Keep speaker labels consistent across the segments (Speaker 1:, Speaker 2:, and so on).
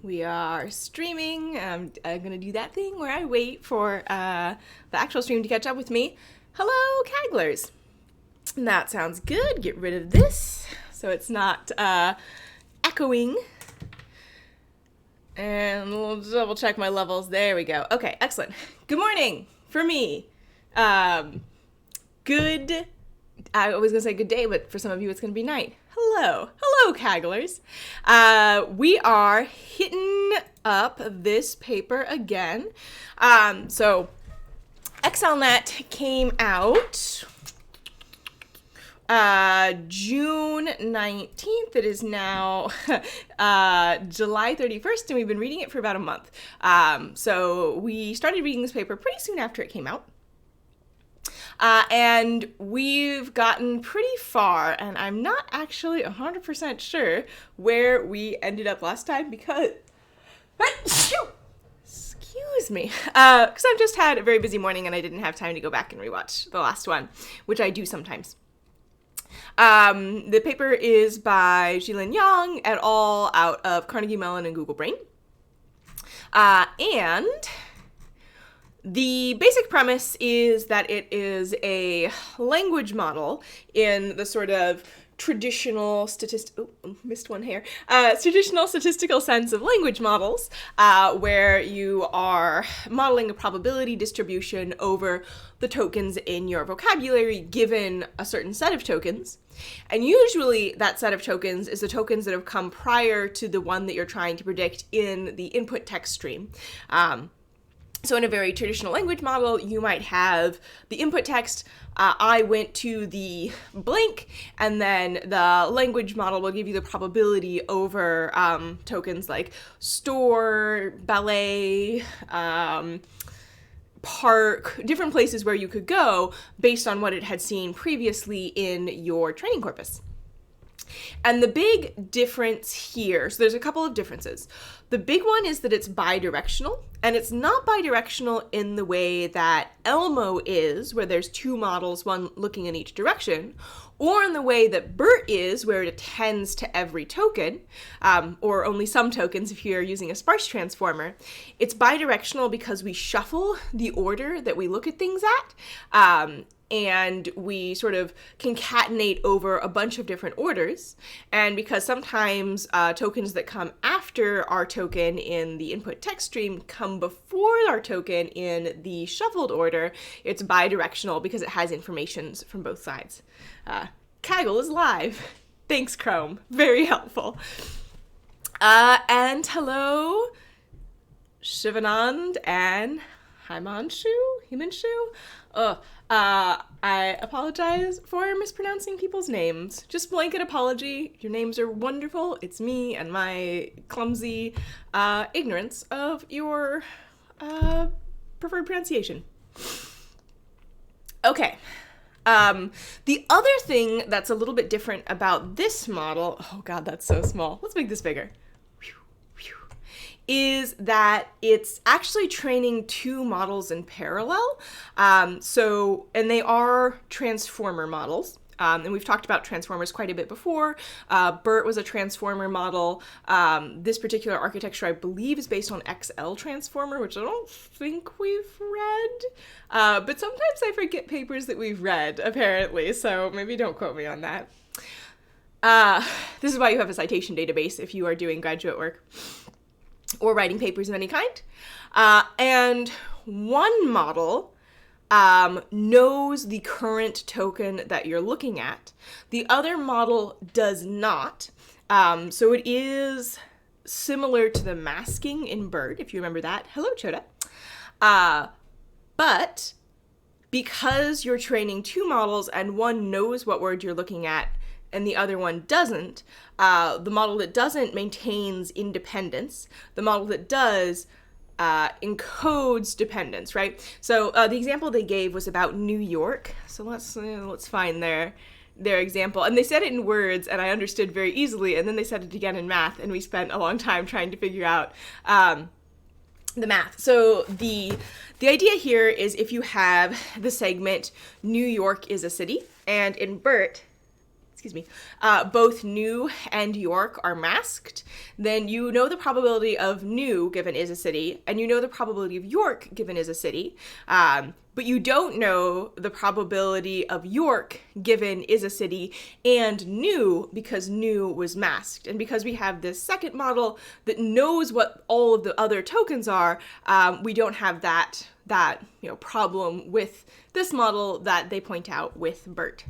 Speaker 1: We are streaming. I'm going to do that thing where I wait for the actual stream to catch up with me. Hello, Kagglers. That sounds good. Get rid of this so it's not echoing. And we'll double check my levels. There we go. Okay, excellent. Good morning for me. Good. I was going to say good day, but for some of you it's going to be night. Hello. Hello, Kagglers. We are hitting up this paper again. So XLNet came out June 19th. It is now July 31st, and we've been reading it for about a month. So we started reading this paper pretty soon after it came out. And we've gotten pretty far, and I'm not actually 100% sure where we ended up last time because... Excuse me. Because I've just had a very busy morning and I didn't have time to go back and rewatch the last one, which I do sometimes. The paper is by Jilin Yang et al. Out of Carnegie Mellon and Google Brain. And the basic premise is that it is a language model in the sort of traditional statistical sense of language models, where you are modeling a probability distribution over the tokens in your vocabulary given a certain set of tokens. And usually that set of tokens is the tokens that have come prior to the one that you're trying to predict in the input text stream. So in a very traditional language model, you might have the input text, I went to the blank, and then the language model will give you the probability over tokens like store, ballet, park, different places where you could go based on what it had seen previously in your training corpus. And the big difference here, so there's a couple of differences. The big one is that it's bidirectional, and it's not bidirectional in the way that Elmo is, where there's two models, one looking in each direction, or in the way that BERT is, where it attends to every token, or only some tokens if you're using a sparse transformer. It's bidirectional because we shuffle the order that we look at things at, and we sort of concatenate over a bunch of different orders. And because sometimes tokens that come after our token in the input text stream come before our token in the shuffled order, it's bidirectional because it has informations from both sides. Kaggle is live. Thanks, Chrome. Very helpful. And hello, Shivanand and Himanshu? I apologize for mispronouncing people's names. Just blanket apology. Your names are wonderful. It's me and my clumsy ignorance of your preferred pronunciation. Okay. The other thing that's a little bit different about this model, oh god, that's so small. Let's make this bigger. Is that it's actually training two models in parallel. And they are transformer models. And we've talked about transformers quite a bit before. BERT was a transformer model. This particular architecture, I believe, is based on XL transformer, which I don't think we've read. But sometimes I forget papers that we've read, apparently, so maybe don't quote me on that. This is why you have a citation database if you are doing graduate work or writing papers of any kind. And one model knows the current token that you're looking at. The other model does not. So it is similar to the masking in BERT, if you remember that. Hello, Choda. But because you're training two models and one knows what word you're looking at and the other one doesn't, the model that doesn't maintains independence. The model that does encodes dependence, right? So the example they gave was about New York. So let's find their example. And they said it in words, and I understood very easily, and then they said it again in math, and we spent a long time trying to figure out the math. So the idea here is if you have the segment New York is a city, and in BERT, both new and York are masked, then you know the probability of new given is a city, and you know the probability of York given is a city, but you don't know the probability of York given is a city and new because new was masked. And because we have this second model that knows what all of the other tokens are, we don't have that problem with this model that they point out with BERT.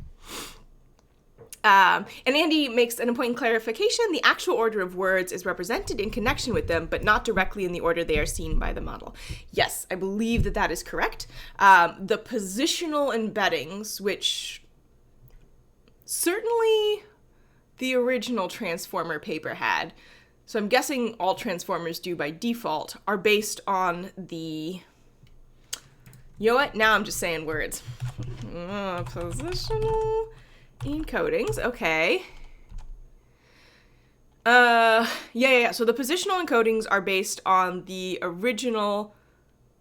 Speaker 1: And Andy makes an important clarification. The actual order of words is represented in connection with them, but not directly in the order they are seen by the model. Yes, I believe that that is correct. The positional embeddings, which certainly the original transformer paper had, so I'm guessing all transformers do by default, are based on the... You know what? Now I'm just saying words. Positional encodings. Okay. Yeah. So the positional encodings are based on the original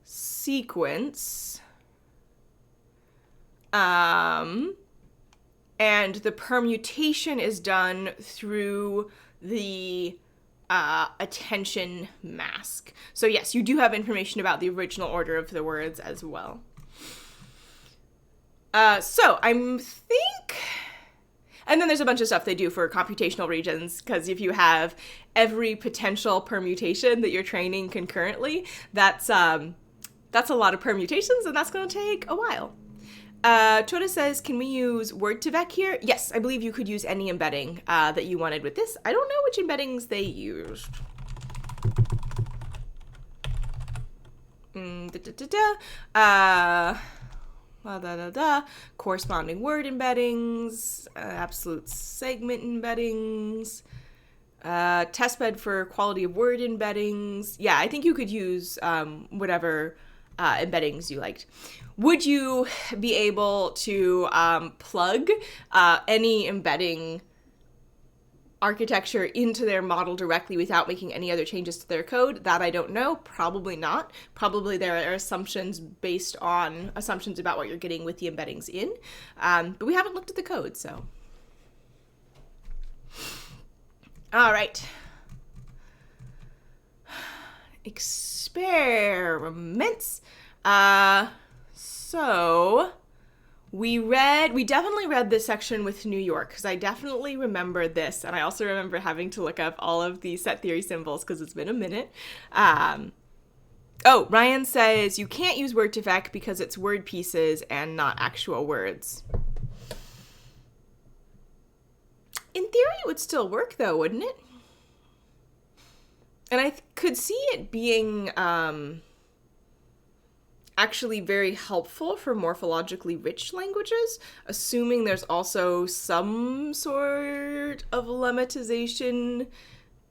Speaker 1: sequence. And the permutation is done through the attention mask. So yes, you do have information about the original order of the words as well. So I think, and then there's a bunch of stuff they do for computational regions, because if you have every potential permutation that you're training concurrently, that's a lot of permutations, and that's going to take a while. Chota says, can we use Word2Vec here? Yes, I believe you could use any embedding that you wanted with this. I don't know which embeddings they used. Corresponding word embeddings, absolute segment embeddings, testbed for quality of word embeddings. Yeah, I think you could use whatever embeddings you liked. Would you be able to plug any embedding architecture into their model directly without making any other changes to their code? That I don't know. Probably not. Probably there are assumptions based on assumptions about what you're getting with the embeddings in. But we haven't looked at the code, so. All right. Experiments. So we definitely read this section with New York, because I definitely remember this, and I also remember having to look up all of the set theory symbols because it's been a minute. Ryan says you can't use Word2Vec because it's word pieces and not actual words. In theory, it would still work, though, wouldn't it? And I could see it being actually very helpful for morphologically rich languages, assuming there's also some sort of lemmatization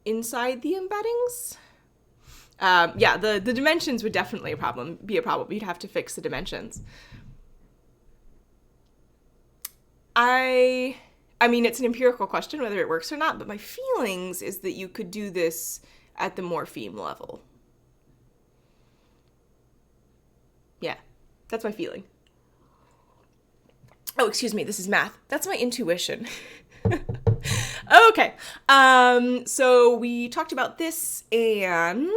Speaker 1: inside the embeddings. The dimensions would definitely be a problem. You'd have to fix the dimensions. I mean, it's an empirical question whether it works or not, but my feelings is that you could do this at the morpheme level. Yeah, that's my feeling. Oh, excuse me, this is math. That's my intuition. Okay, so we talked about this and,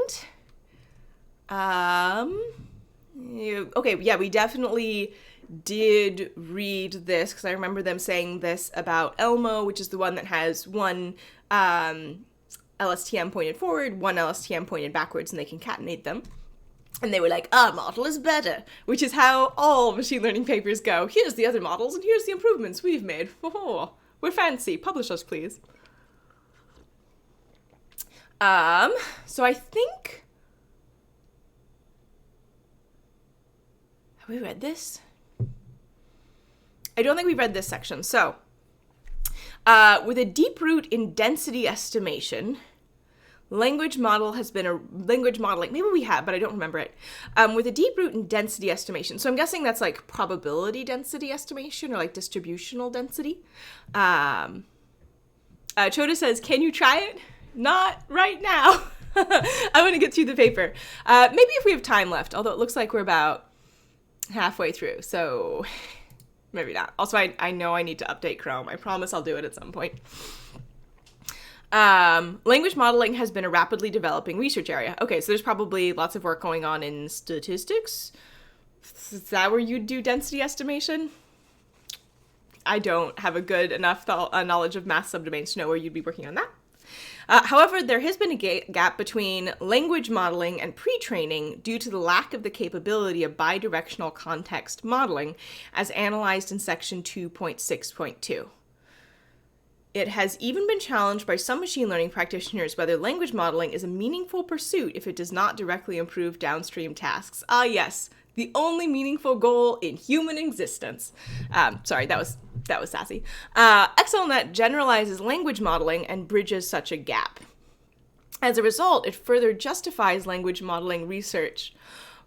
Speaker 1: we definitely did read this, because I remember them saying this about Elmo, which is the one that has one LSTM pointed forward, one LSTM pointed backwards, and they concatenate them. And they were like, our model is better, which is how all machine learning papers go. Here's the other models, and here's the improvements we've made. Oh, we're fancy. Publish us, please. So I think... Have we read this? I don't think we've read this section. So, with a deep root in density estimation... Language modeling, maybe we have, but I don't remember it, with a deep root in density estimation. So I'm guessing that's like probability density estimation or like distributional density. Chota says, can you try it? Not right now. I want to get through the paper. Maybe if we have time left, although it looks like we're about halfway through. So Maybe not. Also, I know I need to update Chrome. I promise I'll do it at some point. Language modeling has been a rapidly developing research area. Okay, so there's probably lots of work going on in statistics. Is that where you do density estimation? I don't have a good enough knowledge of math subdomains to know where you'd be working on that. However, there has been a gap between language modeling and pre-training due to the lack of the capability of bidirectional context modeling as analyzed in section 2.6.2. It has even been challenged by some machine learning practitioners whether language modeling is a meaningful pursuit if it does not directly improve downstream tasks. Ah, yes, the only meaningful goal in human existence. Sorry, that was sassy. XLNet generalizes language modeling and bridges such a gap. As a result, it further justifies language modeling research.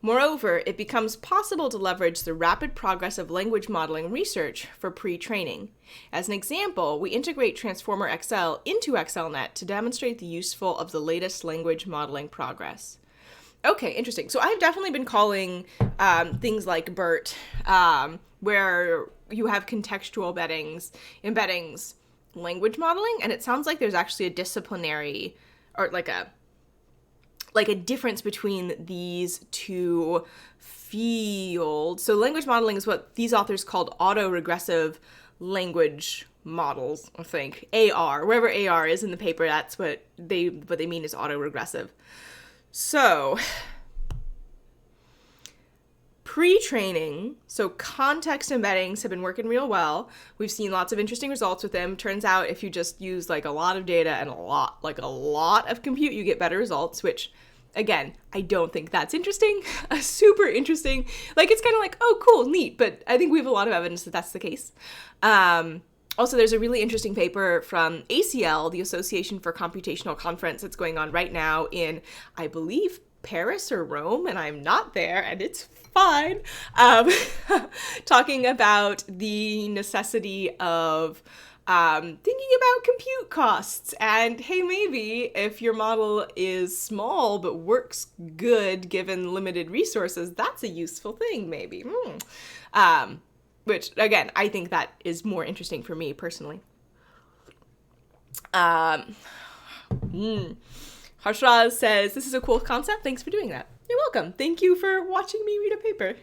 Speaker 1: Moreover, it becomes possible to leverage the rapid progress of language modeling research for pre-training. As an example, we integrate Transformer XL into XLNet to demonstrate the useful of the latest language modeling progress. Okay, interesting. So I've definitely been calling things like BERT, where you have contextual embeddings, language modeling, and it sounds like there's actually a disciplinary, or like a difference between these two fields. So language modeling is what these authors called autoregressive language models, I think. AR, wherever AR is in the paper, that's what they mean is autoregressive. So, pre-training, so context embeddings have been working real well. We've seen lots of interesting results with them. Turns out if you just use like a lot of data and a lot of compute, you get better results, which again, I don't think that's interesting. Super interesting. Like, it's kind of like, oh, cool, neat. But I think we have a lot of evidence that that's the case. Also, there's a really interesting paper from ACL, the Association for Computational Conference, that's going on right now in, I believe, Paris or Rome, and I'm not there, and it's fine, talking about the necessity of thinking about compute costs. And hey, maybe if your model is small but works good given limited resources, that's a useful thing, maybe. Which, again, I think that is more interesting for me personally. Harshraz says, this is a cool concept. Thanks for doing that. You're welcome. Thank you for watching me read a paper.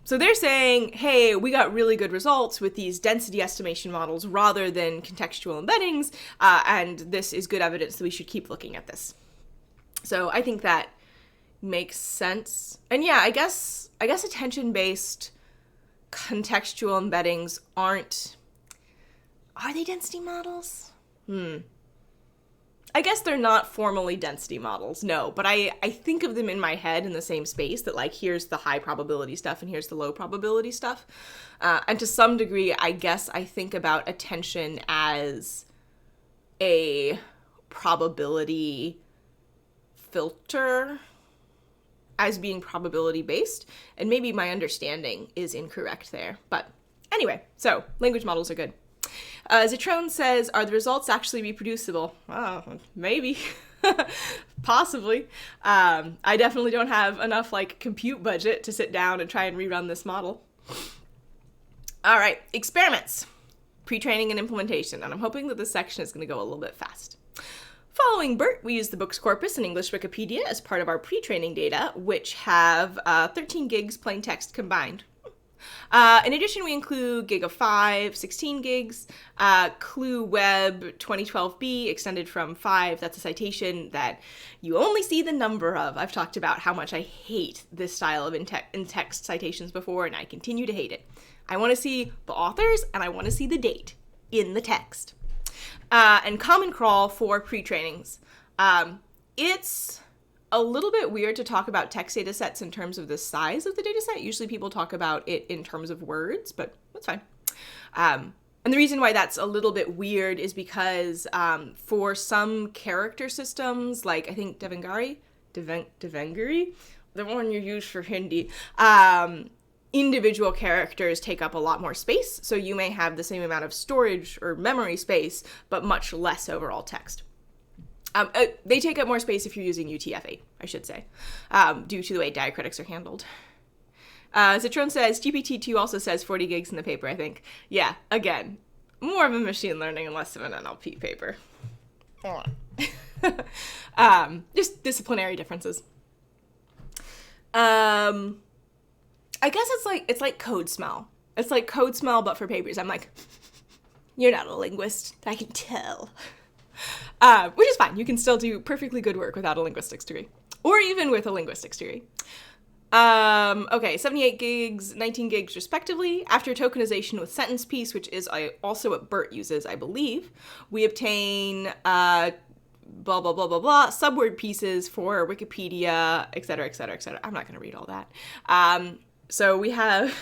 Speaker 1: So they're saying, hey, we got really good results with these density estimation models rather than contextual embeddings, and this is good evidence that we should keep looking at this. So I think that makes sense. And yeah, I guess attention-based contextual embeddings are they density models? I guess they're not formally density models, no, but I think of them in my head in the same space, that like, here's the high probability stuff and here's the low probability stuff. And to some degree, I guess I think about attention as a probability filter, as being probability based, and maybe my understanding is incorrect there. But anyway, so language models are good. Zitrone says, are the results actually reproducible? Maybe. Possibly. I definitely don't have enough like compute budget to sit down and try and rerun this model. All right, experiments, pre-training and implementation. And I'm hoping that this section is going to go a little bit fast. Following BERT, we use the books corpus and English Wikipedia as part of our pre-training data, which have 13 gigs plain text combined. In addition, we include gig of 5, 16 gigs, Clue Web 2012B extended from 5. That's a citation that you only see the number of. I've talked about how much I hate this style of in-text citations before, and I continue to hate it. I want to see the authors, and I want to see the date in the text. And Common Crawl for pre-trainings. It's a little bit weird to talk about text data sets in terms of the size of the data set. Usually people talk about it in terms of words, but that's fine. And the reason why that's a little bit weird is because for some character systems, like I think Devangari, the one you use for Hindi, individual characters take up a lot more space, so you may have the same amount of storage or memory space, but much less overall text. They take up more space if you're using UTF-8, I should say, due to the way diacritics are handled. Citron says, GPT-2 also says 40 gigs in the paper, I think. Yeah, again, more of a machine learning and less of an NLP paper. Just disciplinary differences. I guess it's like code smell. It's like code smell, but for papers. I'm like, you're not a linguist. I can tell. Which is fine. You can still do perfectly good work without a linguistics degree. Or even with a linguistics degree. Okay, 78 gigs, 19 gigs respectively. After tokenization with sentence piece, which is also what BERT uses, I believe, we obtain blah, blah, blah, blah, blah, subword pieces for Wikipedia, et cetera, et cetera, et cetera. I'm not going to read all that. So we have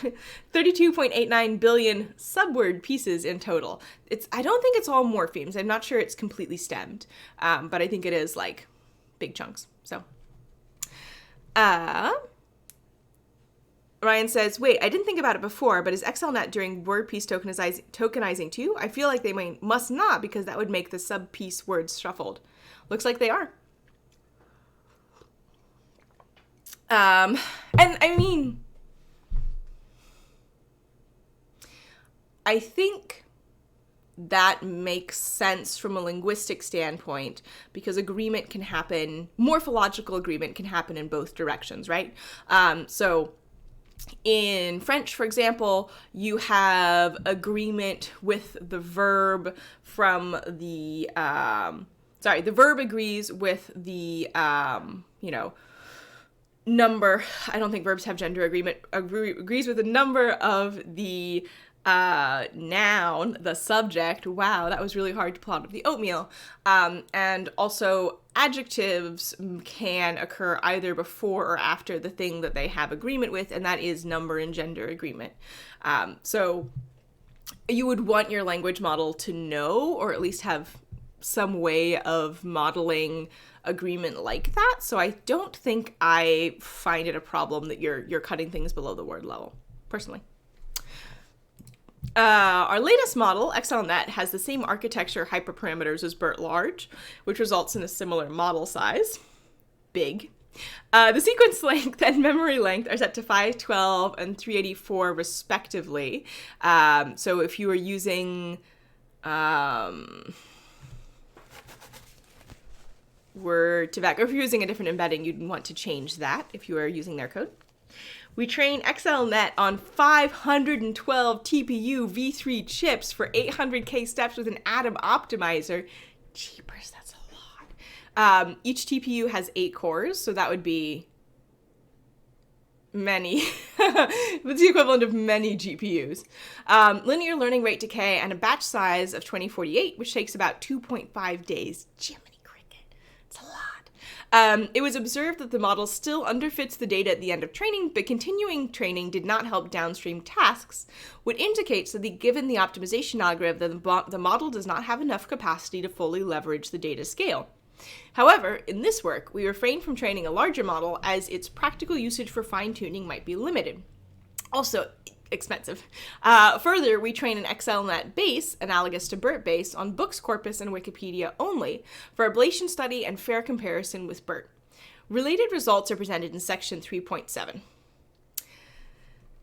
Speaker 1: 32.89 billion subword pieces in total. I don't think it's all morphemes. I'm not sure it's completely stemmed, but I think it is like big chunks. So, Ryan says, wait, I didn't think about it before, but is XLNet during word piece tokenizing too? I feel like they must not, because that would make the sub-piece words shuffled. Looks like they are. And I mean, I think that makes sense from a linguistic standpoint, because agreement can happen, morphological agreement can happen in both directions, right? So in French, for example, you have agreement with the verb from the, the verb agrees with the, number. I don't think verbs have gender agreement, agrees with the number of the noun, the subject. Wow, that was really hard to pull out of the oatmeal. And also adjectives can occur either before or after the thing that they have agreement with, and that is number and gender agreement. So you would want your language model to know, or at least have some way of modeling agreement like that. So I don't think I find it a problem that you're cutting things below the word level, personally. Our latest model, XLNet, has the same architecture hyperparameters as BERT large, which results in a similar model size. Big. The sequence length and memory length are set to 512 and 384 respectively. So if you are using Word2Vec, or if you're using a different embedding, you'd want to change that if you are using their code. We train XLNet on 512 TPU V3 chips for 800K steps with an Atom optimizer. Jeepers, that's a lot. Each TPU has 8 cores, so that would be many. It's the equivalent of many GPUs. Linear learning rate decay and a batch size of 2048, which takes about 2.5 days. Jiminy cricket, it's a lot. It was observed that the model still underfits the data at the end of training, but continuing training did not help downstream tasks, which indicates that given the optimization algorithm, the model does not have enough capacity to fully leverage the data scale. However, in this work, we refrained from training a larger model as its practical usage for fine-tuning might be limited. Also, expensive. Further, we train an XLNet base, analogous to BERT base, on books corpus and Wikipedia only for ablation study and fair comparison with BERT. Related results are presented in section 3.7.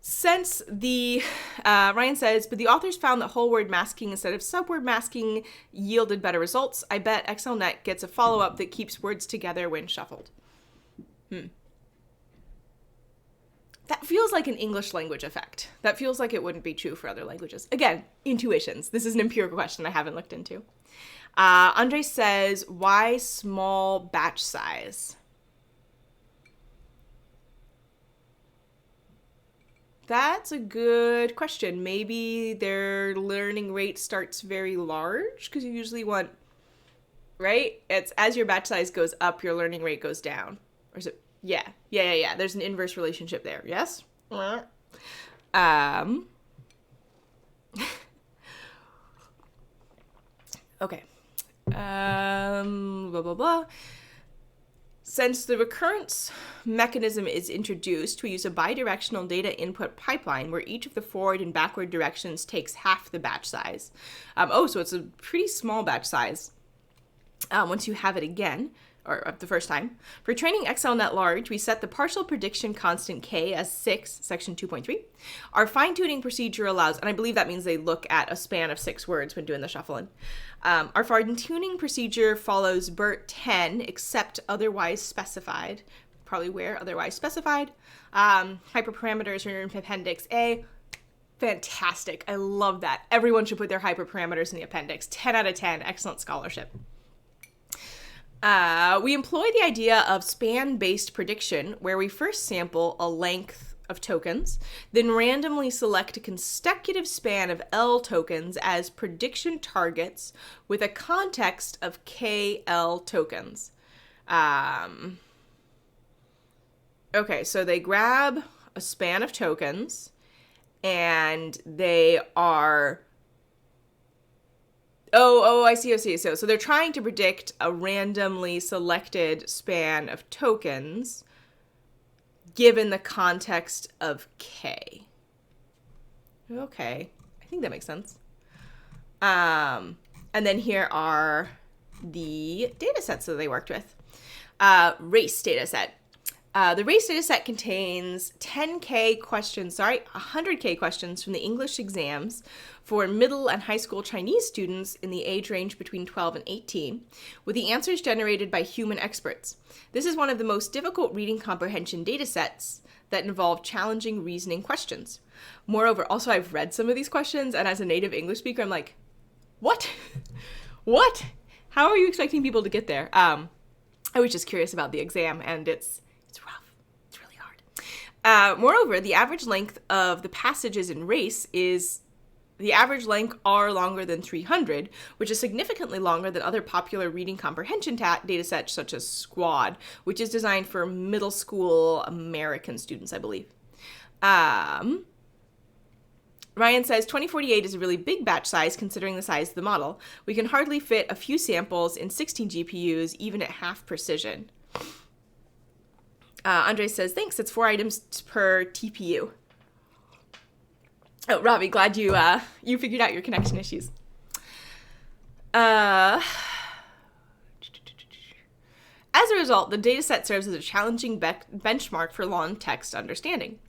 Speaker 1: Since Ryan says, but the authors found that whole word masking instead of subword masking yielded better results. I bet XLNet gets a follow-up that keeps words together when shuffled. That feels like an English language effect. That feels like it wouldn't be true for other languages. Again, intuitions. This is an empirical question I haven't looked into. Andre says, why small batch size? That's a good question. Maybe their learning rate starts very large, because you usually want, right? It's as your batch size goes up, your learning rate goes down. Or is it? Yeah. There's an inverse relationship there. Yes? Okay. Blah, blah, blah. Since the recurrence mechanism is introduced, we use a bidirectional data input pipeline where each of the forward and backward directions takes half the batch size. So it's a pretty small batch size once you have it again. or the first time. For training XLNet large, we set the partial prediction constant k as 6, section 2.3. Our fine-tuning procedure allows, and I believe that means they look at a span of 6 words when doing the shuffling. Our fine-tuning procedure follows BERT 10, except otherwise specified. Probably where otherwise specified. Hyperparameters are in Appendix A. Fantastic. I love that. Everyone should put their hyperparameters in the appendix. 10 out of 10. Excellent scholarship. We employ the idea of span-based prediction, where we first sample a length of tokens, then randomly select a consecutive span of L tokens as prediction targets with a context of KL tokens. Okay, so they grab a span of tokens, and they are... I see. So they're trying to predict a randomly selected span of tokens given the context of K. Okay, I think that makes sense. And then here are the data sets that they worked with. Race data set. The race data set contains 100K questions from the English exams for middle and high school Chinese students in the age range between 12 and 18, with the answers generated by human experts. This is one of the most difficult reading comprehension data sets that involve challenging reasoning questions. Moreover, also I've read some of these questions, and as a native English speaker, I'm like, what? What? How are you expecting people to get there? I was just curious about the exam, and it's rough. It's really hard. Moreover, the average length of the passages in race is the average length are longer than 300, which is significantly longer than other popular reading comprehension data sets such as Squad, which is designed for middle school American students, I believe. Ryan says 2048 is a really big batch size considering the size of the model. We can hardly fit a few samples in 16 GPUs, even at half precision. Andre says, thanks, it's 4 items per TPU. Oh, Robbie, glad you figured out your connection issues. As a result, the dataset serves as a challenging benchmark for long text understanding.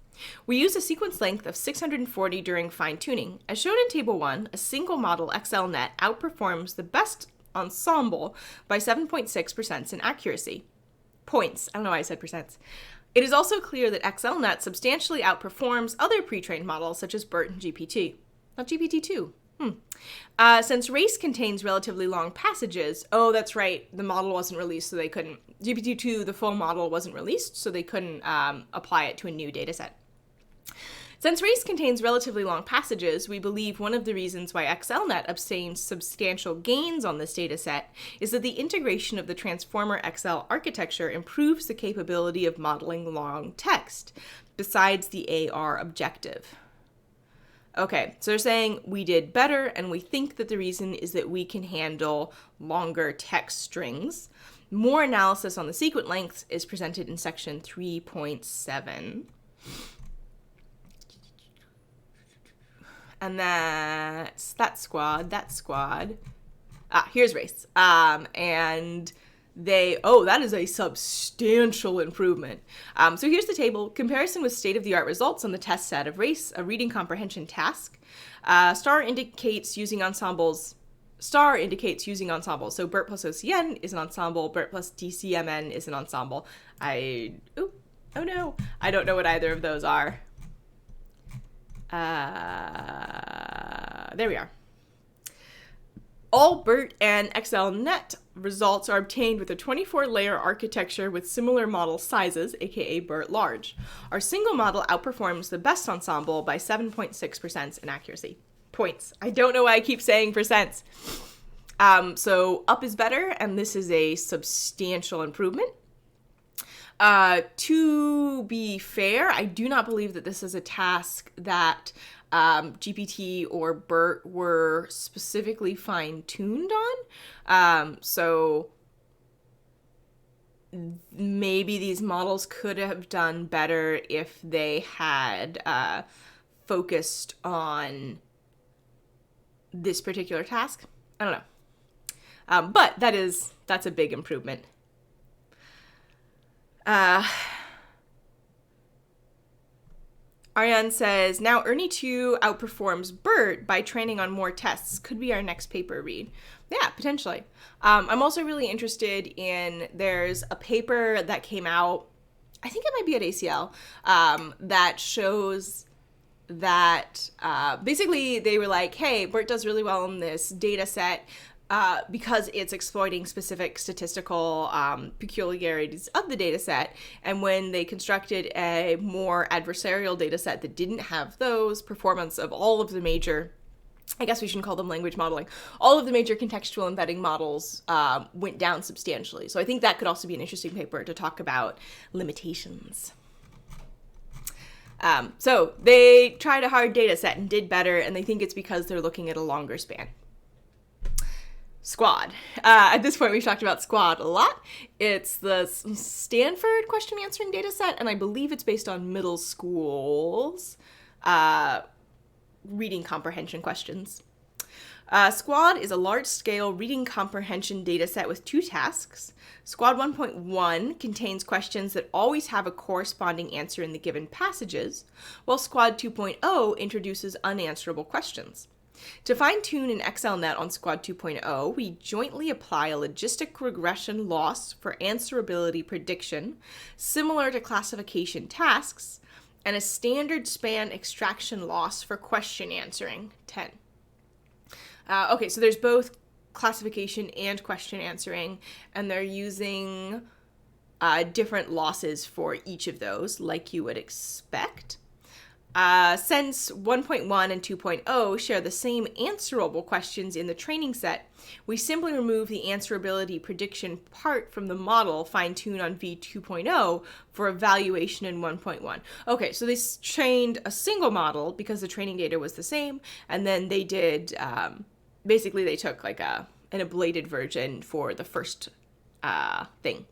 Speaker 1: We use a sequence length of 640 during fine-tuning. As shown in Table 1, a single model XLNet outperforms the best ensemble by 7.6% in accuracy. Points. I don't know why I said percents. It is also clear that XLNet substantially outperforms other pre-trained models such as BERT and GPT. Not GPT-2. Since race contains relatively long passages, oh, that's right, the model wasn't released, so they couldn't. GPT-2, the full model, wasn't released, so they couldn't apply it to a new data set. Since race contains relatively long passages, we believe one of the reasons why XLNet obtains substantial gains on this dataset is that the integration of the Transformer XL architecture improves the capability of modeling long text, besides the AR objective. Okay, so they're saying we did better, and we think that the reason is that we can handle longer text strings. More analysis on the sequence lengths is presented in section 3.7. And that's that squad. Here's race. And that is a substantial improvement. So here's the table. Comparison with state-of-the-art results on the test set of race, a reading comprehension task. Star indicates using ensembles. So BERT plus OCN is an ensemble. BERT plus DCMN is an ensemble. I don't know what either of those are. There we are. All BERT and XLNet results are obtained with a 24-layer architecture with similar model sizes, aka BERT large. Our single model outperforms the best ensemble by 7.6% in accuracy. Points. I don't know why I keep saying percents. So up is better, and this is a substantial improvement. To be fair, I do not believe that this is a task that GPT or BERT were specifically fine-tuned on. So maybe these models could have done better if they had focused on this particular task. I don't know. But that's a big improvement. Ariane says, now Ernie 2 outperforms BERT by training on more tests. Could be our next paper read. Yeah, potentially. I'm also really interested in, there's a paper that came out, I think it might be at ACL, that shows that basically they were like, hey, BERT does really well in this data set because it's exploiting specific statistical peculiarities of the data set. And when they constructed a more adversarial data set that didn't have those, performance of all of the major, I guess we shouldn't call them language modeling, all of the major contextual embedding models went down substantially. So I think that could also be an interesting paper to talk about limitations. So they tried a hard data set and did better, and they think it's because they're looking at a longer span. Squad. At this point, we've talked about Squad a lot. It's the Stanford question answering data set, and I believe it's based on middle schools reading comprehension questions. Squad is a large-scale reading comprehension data set with 2 tasks. Squad 1.1 contains questions that always have a corresponding answer in the given passages, while Squad 2.0 introduces unanswerable questions. To fine-tune an XLNet on Squad 2.0, we jointly apply a logistic regression loss for answerability prediction, similar to classification tasks, and a standard span extraction loss for question answering, 10. Okay, so there's both classification and question answering, and they're using different losses for each of those, like you would expect. Since 1.1 and 2.0 share the same answerable questions in the training set, we simply remove the answerability prediction part from the model fine-tuned on v2.0 for evaluation in 1.1. Okay, so they trained a single model because the training data was the same, and then they did, basically they took like an ablated version for the first thing.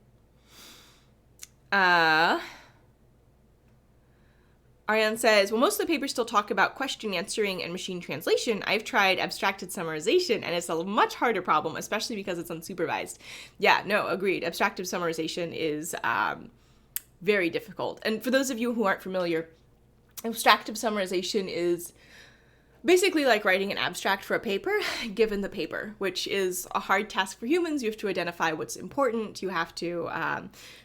Speaker 1: Ariane says, well, most of the papers still talk about question answering and machine translation. I've tried abstracted summarization, and it's a much harder problem, especially because it's unsupervised. Yeah, no, agreed. Abstractive summarization is very difficult. And for those of you who aren't familiar, abstractive summarization is basically like writing an abstract for a paper, given the paper, which is a hard task for humans. You have to identify what's important. You have to,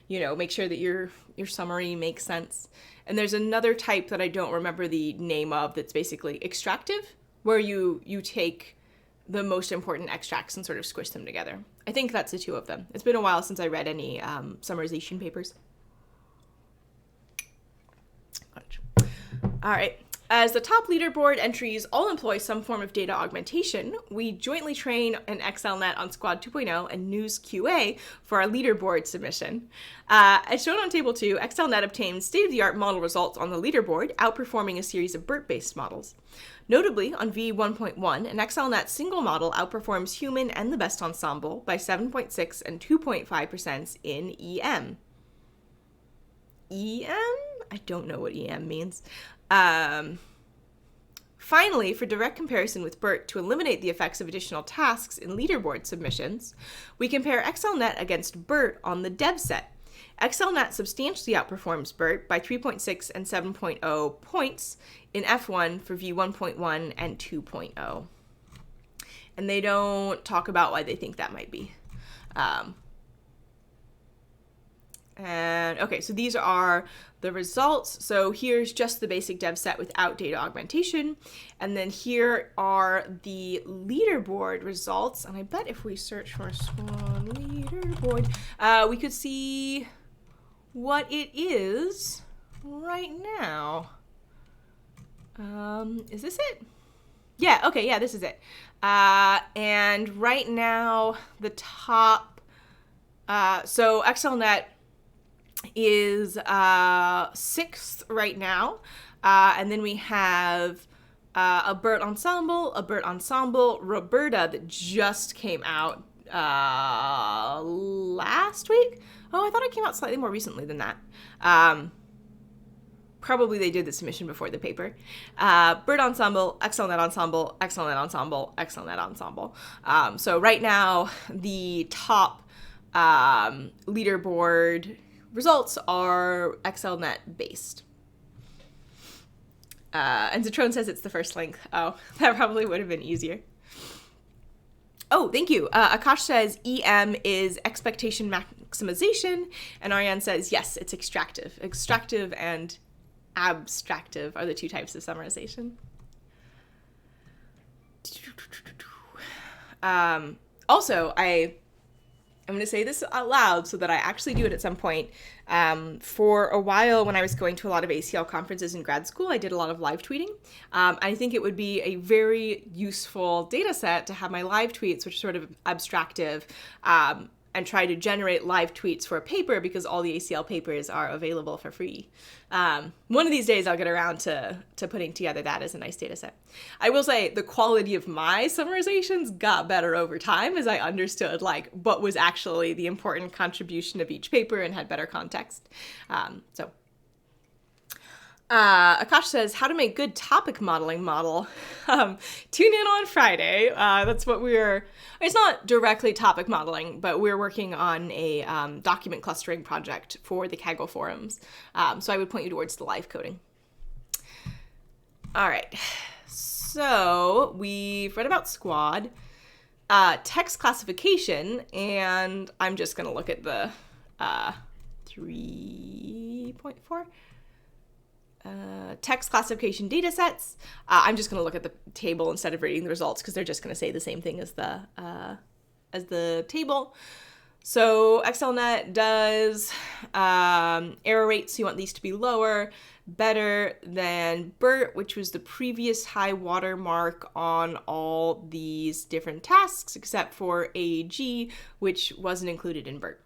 Speaker 1: make sure that your summary makes sense. And there's another type that I don't remember the name of that's basically extractive, where you take the most important extracts and sort of squish them together. I think that's the 2 of them. It's been a while since I read any summarization papers. All right. As the top leaderboard entries all employ some form of data augmentation, we jointly train an XLNet on Squad 2.0 and News QA for our leaderboard submission. As shown on Table 2, XLNet obtains state-of-the-art model results on the leaderboard, outperforming a series of BERT-based models. Notably, on V1.1, an XLNet single model outperforms human and the best ensemble by 7.6 and 2.5% in EM. EM? I don't know what EM means. Finally, for direct comparison with BERT to eliminate the effects of additional tasks in leaderboard submissions, we compare XLNet against BERT on the dev set. XLNet substantially outperforms BERT by 3.6 and 7.0 points in F1 for V1.1 and 2.0. And they don't talk about why they think that might be. And okay, so these are the results. So here's just the basic dev set without data augmentation. And then here are the leaderboard results. And I bet if we search for Swan leaderboard, we could see what it is right now. Is this it? Yeah, okay, yeah, this is it. And right now, the top, so XLNet is 6th right now, and then we have a BERT ensemble, Roberta, that just came out last week. Oh, I thought it came out slightly more recently than that. Probably they did the submission before the paper. BERT ensemble, XLNet ensemble, XLNet ensemble, XLNet ensemble. So right now, the top leaderboard results are XLNet based. And Zitrone says it's the first link. Oh, that probably would have been easier. Oh, thank you. Akash says EM is expectation maximization, and Ariane says, yes, it's extractive. Extractive and abstractive are the two types of summarization. Also, I'm going to say this out loud so that I actually do it at some point. For a while, when I was going to a lot of ACL conferences in grad school, I did a lot of live tweeting. I think it would be a very useful data set to have my live tweets, which are sort of abstractive, and try to generate live tweets for a paper because all the ACL papers are available for free. One of these days I'll get around to putting together that as a nice data set. I will say the quality of my summarizations got better over time as I understood like what was actually the important contribution of each paper and had better context. Akash says, how to make good topic modeling model. Tune in on Friday. That's what it's not directly topic modeling, but we're working on a document clustering project for the Kaggle forums. So I would point you towards the live coding. All right. So we've read about Squad, text classification, and I'm just going to look at the 3.4. Text classification data sets. I'm just going to look at the table instead of reading the results because they're just going to say the same thing as the table. So XLNet does error rates, so you want these to be lower, better than BERT, which was the previous high water mark on all these different tasks except for AAG, which wasn't included in BERT.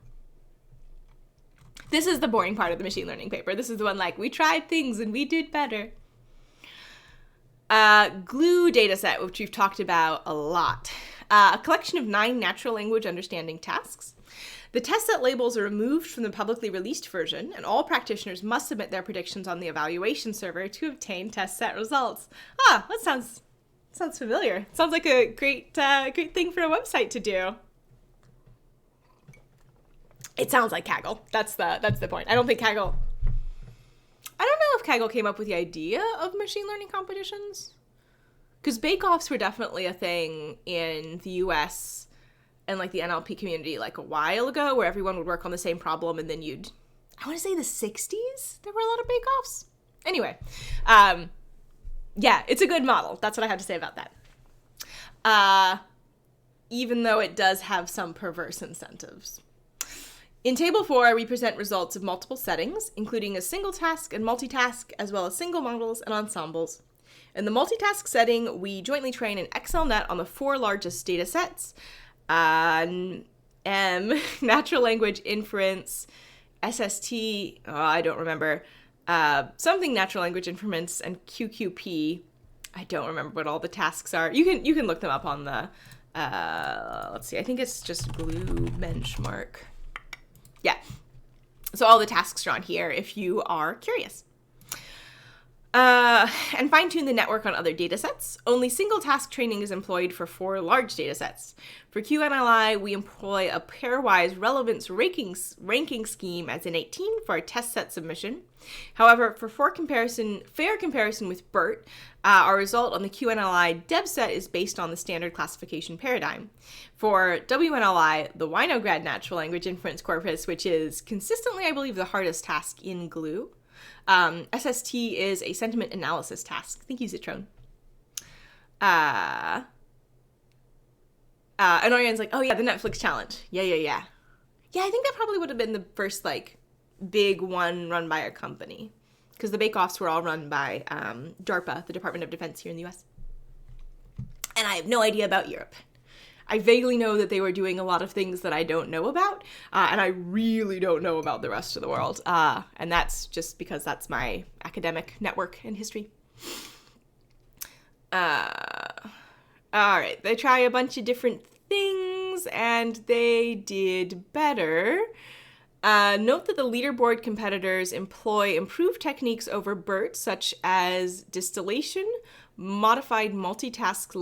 Speaker 1: This is the boring part of the machine learning paper. This is the one like, we tried things and we did better. GLUE dataset, which we've talked about a lot. A collection of 9 natural language understanding tasks. The test set labels are removed from the publicly released version, and all practitioners must submit their predictions on the evaluation server to obtain test set results. That sounds familiar. Sounds like a great thing for a website to do. It sounds like Kaggle. That's the point. I don't know if Kaggle came up with the idea of machine learning competitions. Because bake-offs were definitely a thing in the US and like the NLP community like a while ago where everyone would work on the same problem and then I want to say the 60s, there were a lot of bake-offs. Anyway, yeah, it's a good model. That's what I have to say about that. Even though it does have some perverse incentives. In Table 4, we present results of multiple settings, including a single task and multitask, as well as single models and ensembles. In the multitask setting, we jointly train an XLNet on the 4 largest data sets, natural language inference, SST, I don't remember, something natural language inference, and QQP. I don't remember what all the tasks are. You can look them up on the, let's see, I think it's just GLUE benchmark. Yeah, so all the tasks are on here if you are curious. And fine-tune the network on other datasets. Only single task training is employed for 4 large datasets. For QNLI, we employ a pairwise relevance ranking scheme as in 18 for our test set submission. However, for fair comparison with BERT, our result on the QNLI dev set is based on the standard classification paradigm. For WNLI, the Winograd natural language inference corpus, which is consistently, I believe, the hardest task in GLUE, SST is a sentiment analysis task. Thank you, Zitrone. And Orian's like, oh yeah, the Netflix challenge. Yeah. Yeah, I think that probably would have been the first, like, big one run by a company. Because the bake-offs were all run by DARPA, the Department of Defense here in the US. And I have no idea about Europe. I vaguely know that they were doing a lot of things that I don't know about, and I really don't know about the rest of the world. And that's just because that's my academic network and history. All right, they try a bunch of different things, and they did better. Note that the leaderboard competitors employ improved techniques over BERT, such as distillation, modified multitask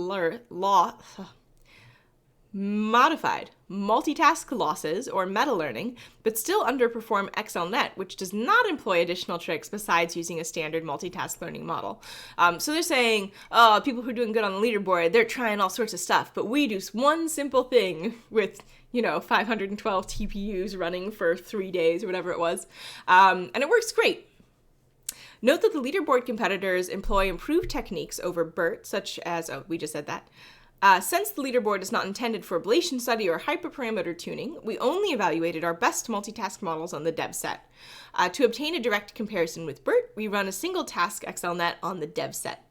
Speaker 1: modified multitask losses or meta-learning, but still underperform XLNet, which does not employ additional tricks besides using a standard multitask learning model. So they're saying, oh, people who are doing good on the leaderboard, they're trying all sorts of stuff, but we do one simple thing with 512 TPUs running for 3 days or whatever it was, and it works great. Note that the leaderboard competitors employ improved techniques over BERT, such as, we just said that. Since the leaderboard is not intended for ablation study or hyperparameter tuning, we only evaluated our best multitask models on the dev set. To obtain a direct comparison with BERT, we run a single task XLNet on the dev set.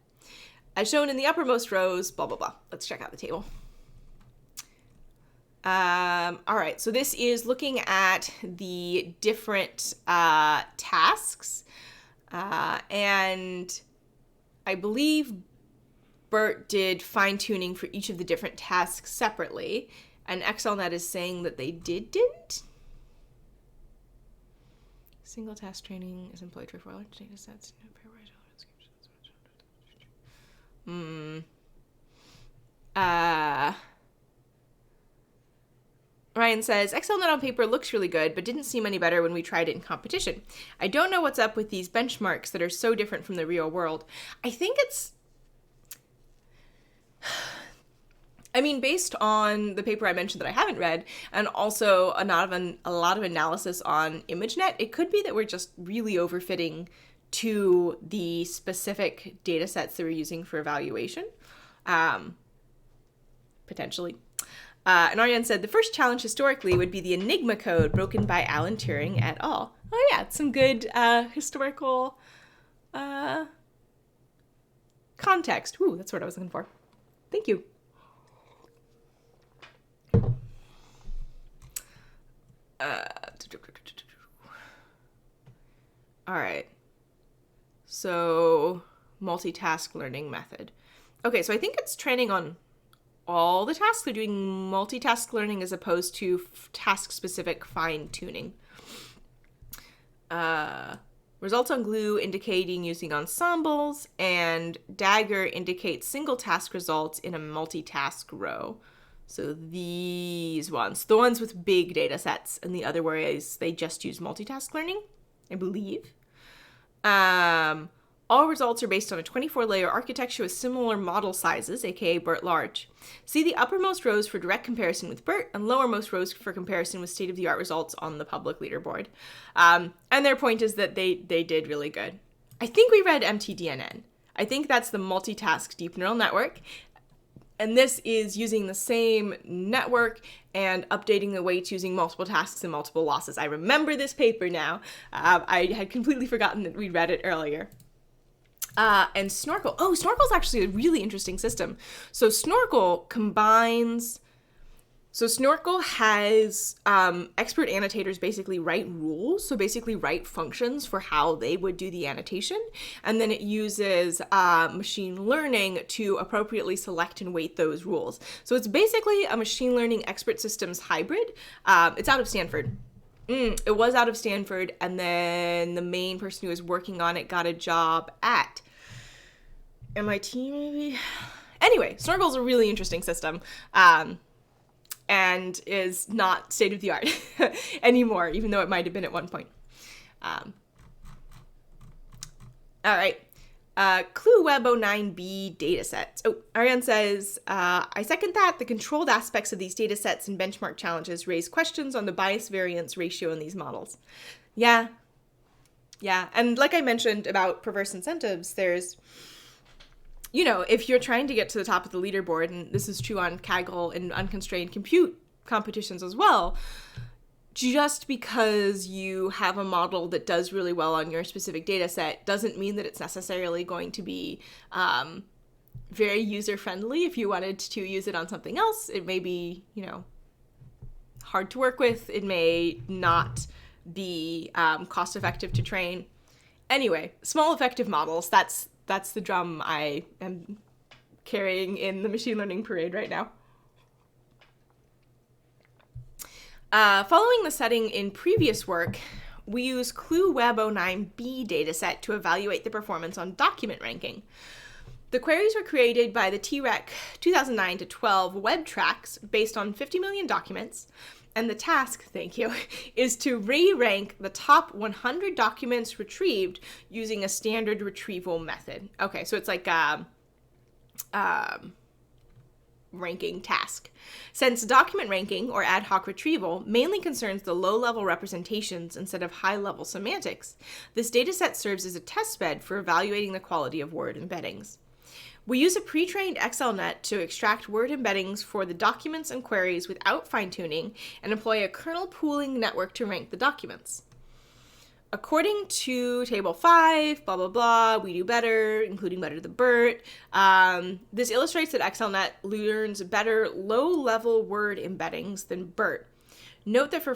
Speaker 1: As shown in the uppermost rows, blah, blah, blah. Let's check out the table. All right, so this is looking at the different tasks. And I believe BERT did fine-tuning for each of the different tasks separately, and XLNet is saying that they didn't. Single task training is employed for large data sets. Ryan says, XLNet on paper looks really good, but didn't seem any better when we tried it in competition. I don't know what's up with these benchmarks that are so different from the real world. I think it's... based on the paper I mentioned that I haven't read, and also a lot of analysis on ImageNet, it could be that we're just really overfitting to the specific data sets that we're using for evaluation. Potentially. And Ariane said, the first challenge historically would be the Enigma code broken by Alan Turing et al. Oh yeah, some good historical context. Ooh, that's what I was looking for. Thank you. All right. So, multitask learning method. Okay, so I think it's training on all the tasks. They're doing multitask learning as opposed to task-specific fine-tuning. Results on Glue indicating using ensembles, and Dagger indicates single task results in a multitask row. So these ones, the ones with big data sets, and the other ways they just use multitask learning, I believe. All results are based on a 24-layer architecture with similar model sizes, aka BERT large. See the uppermost rows for direct comparison with BERT, and lowermost rows for comparison with state-of-the-art results on the public leaderboard. And their point is that they did really good. I think we read MTDNN. I think that's the multitask deep neural network. And this is using the same network and updating the weights using multiple tasks and multiple losses. I remember this paper now. I had completely forgotten that we read it earlier. And Snorkel. Oh, Snorkel's actually a really interesting system. So Snorkel has expert annotators basically write rules, so basically write functions for how they would do the annotation, and then it uses machine learning to appropriately select and weight those rules. So it's basically a machine learning expert systems hybrid. It's out of Stanford. It was out of Stanford, and then the main person who was working on it got a job at MIT, maybe? Anyway, Snorkel's a really interesting system. And is not state-of-the-art anymore, even though it might have been at one point. All right. Clue Web O9B dataset. Oh, Ariane says, I second that. The controlled aspects of these datasets and benchmark challenges raise questions on the bias variance ratio in these models. Yeah. And like I mentioned about perverse incentives, there's, if you're trying to get to the top of the leaderboard, and this is true on Kaggle and unconstrained compute competitions as well, just because you have a model that does really well on your specific data set doesn't mean that it's necessarily going to be very user-friendly. If you wanted to use it on something else, it may be, hard to work with. It may not be cost-effective to train. Anyway, small effective models, that's the drum I am carrying in the machine learning parade right now. Following the setting in previous work, we use Clue Web O9B dataset to evaluate the performance on document ranking. The queries were created by the TREC 2009 to 12 web tracks based on 50 million documents. And the task, thank you, is to re-rank the top 100 documents retrieved using a standard retrieval method. Okay, so it's like a ranking task. Since document ranking, or ad hoc retrieval, mainly concerns the low-level representations instead of high-level semantics, this dataset serves as a testbed for evaluating the quality of word embeddings. We use a pre-trained XLNet to extract word embeddings for the documents and queries without fine-tuning and employ a kernel pooling network to rank the documents. According to Table 5, blah, blah, blah, we do better, including better than BERT. This illustrates that XLNet learns better low-level word embeddings than BERT. Note that for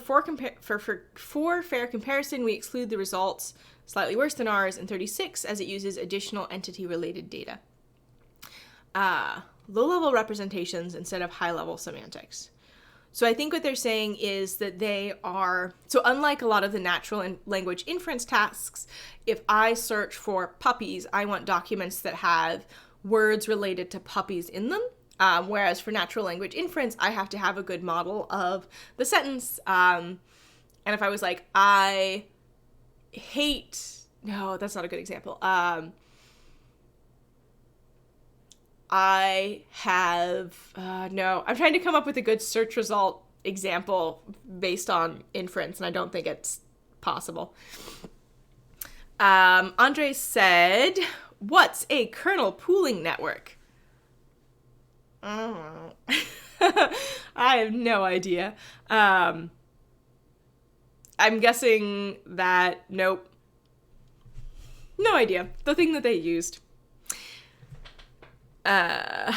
Speaker 1: fair comparison, we exclude the results slightly worse than ours in 36 as it uses additional entity-related data. Low-level representations instead of high-level semantics. So I think what they're saying is that they are, so unlike a lot of the natural language inference tasks, if I search for puppies, I want documents that have words related to puppies in them. Whereas for natural language inference, I have to have a good model of the sentence. And if I was like, I hate, no, that's not a good example. I have, no, I'm trying to come up with a good search result example based on inference, and I don't think it's possible. Andre said, what's a kernel pooling network? I have no idea. I'm guessing that, nope. No idea. The thing that they used. Yeah,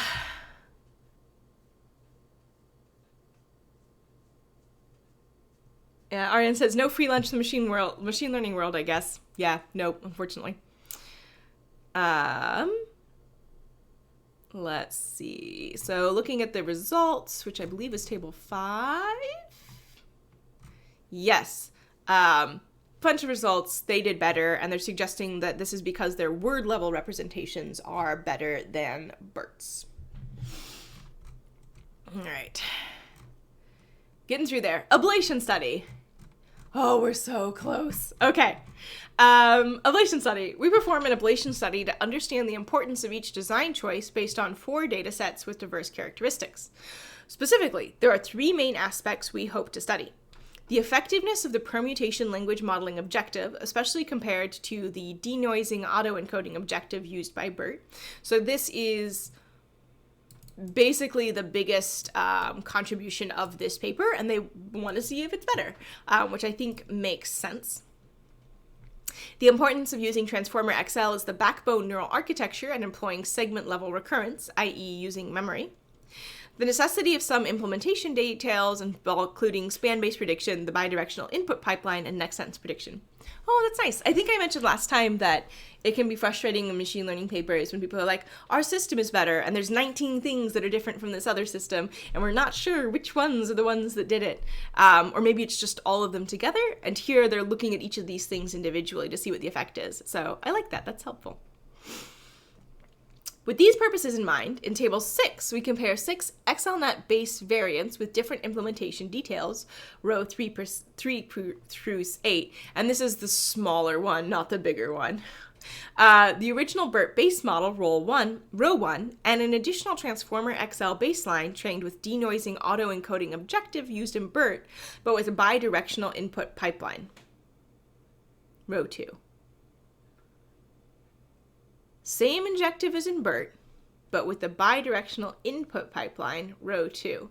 Speaker 1: Aryan says, no free lunch in the machine learning world, I guess. Yeah, nope, unfortunately. Let's see. So looking at the results, which I believe is table 5. Yes. Bunch of results, they did better, and they're suggesting that this is because their word level representations are better than BERT's. All right. Getting through there. Ablation study. Oh, we're so close. Okay. Ablation study. We perform an ablation study to understand the importance of each design choice based on 4 data sets with diverse characteristics. Specifically, there are 3 main aspects we hope to study. The effectiveness of the permutation language modeling objective, especially compared to the denoising autoencoding objective used by BERT. So this is basically the biggest contribution of this paper, and they want to see if it's better, which I think makes sense. The importance of using Transformer XL as the backbone neural architecture and employing segment-level recurrence, i.e. using memory. The necessity of some implementation details, including span-based prediction, the bidirectional input pipeline, and next sentence prediction. Oh, that's nice. I think I mentioned last time that it can be frustrating in machine learning papers when people are like, our system is better, and there's 19 things that are different from this other system, and we're not sure which ones are the ones that did it. Or maybe it's just all of them together, and here they're looking at each of these things individually to see what the effect is. So I like that. That's helpful. With these purposes in mind, in Table 6, we compare 6 XLNet-based variants with different implementation details, row 3 through 8, and this is the smaller one, not the bigger one. The original BERT base model, row 1, and an additional Transformer XL baseline trained with denoising autoencoding objective used in BERT, but with a bidirectional input pipeline, row 2. Same injective as in BERT, but with the bidirectional input pipeline, row 2.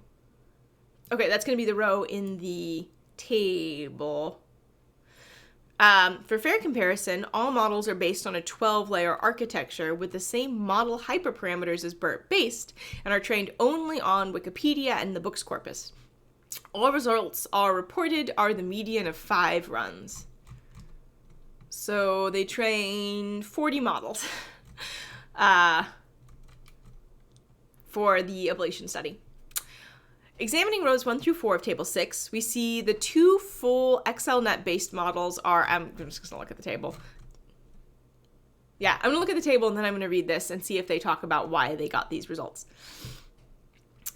Speaker 1: Okay, that's going to be the row in the table. For fair comparison, all models are based on a 12-layer architecture with the same model hyperparameters as BERT-based and are trained only on Wikipedia and the books corpus. All results reported are the median of 5 runs. So they trained 40 models. For the ablation study. Examining rows 1 through 4 of Table 6, we see the 2 full XLNet-based models are, I'm just going to look at the table. Yeah, I'm going to look at the table and then I'm going to read this and see if they talk about why they got these results.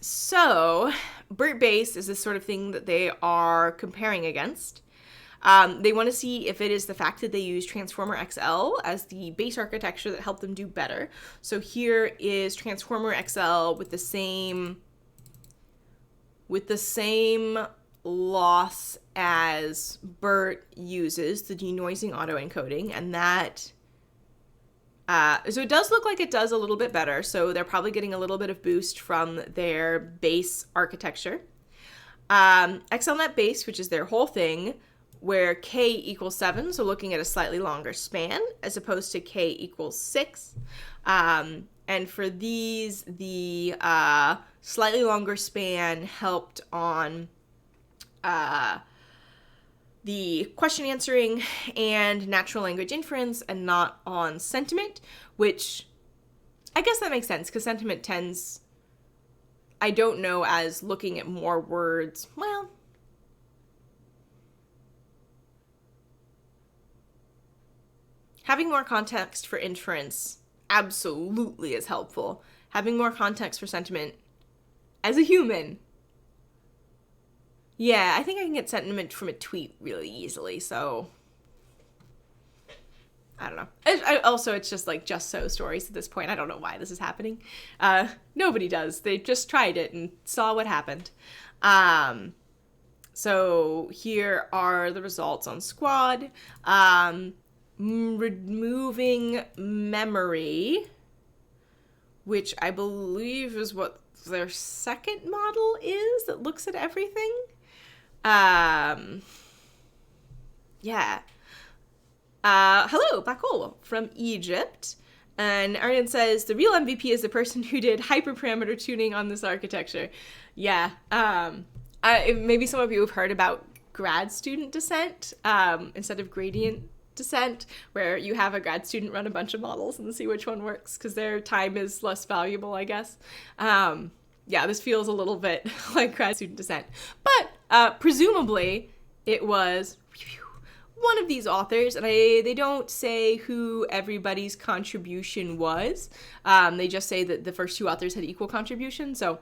Speaker 1: So, BERT base is this sort of thing that they are comparing against. They want to see if it is the fact that they use Transformer XL as the base architecture that helped them do better. So here is Transformer XL with the same loss as BERT uses, the denoising autoencoding, and that so it does look like it does a little bit better, so they're probably getting a little bit of boost from their base architecture. XLNet base, which is their whole thing, where k equals 7, so looking at a slightly longer span, as opposed to k equals 6. And for these, the slightly longer span helped on the question answering and natural language inference and not on sentiment, which I guess that makes sense because sentiment tends, I don't know, as looking at more words, well, having more context for inference absolutely is helpful. Having more context for sentiment as a human, yeah, I think I can get sentiment from a tweet really easily, so I don't know. Also, it's just like just so stories at this point. I don't know why this is happening. Nobody does. They just tried it and saw what happened. So here are the results on Squad. Removing memory, which I believe is what their second model is that looks at everything. Yeah. Hello, Bakol from Egypt. And Aryan says, the real MVP is the person who did hyperparameter tuning on this architecture. Yeah. Maybe some of you have heard about grad student descent instead of gradient descent, where you have a grad student run a bunch of models and see which one works because their time is less valuable, I guess. Yeah, this feels a little bit like grad student descent. But presumably it was one of these authors, and they don't say who everybody's contribution was. They just say that the first two authors had equal contribution, so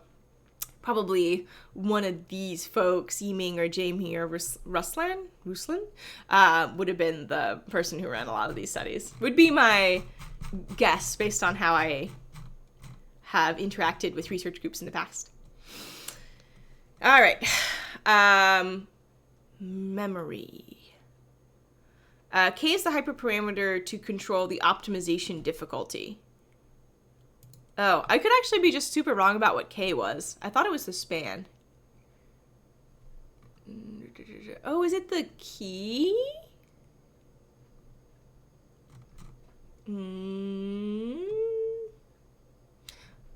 Speaker 1: probably one of these folks, Yiming or Jamie or Ruslan, would have been the person who ran a lot of these studies. Would be my guess based on how I have interacted with research groups in the past. All right. Memory. K is the hyperparameter to control the optimization difficulty. Oh, I could actually be just super wrong about what K was. I thought it was the span. Oh, is it the key?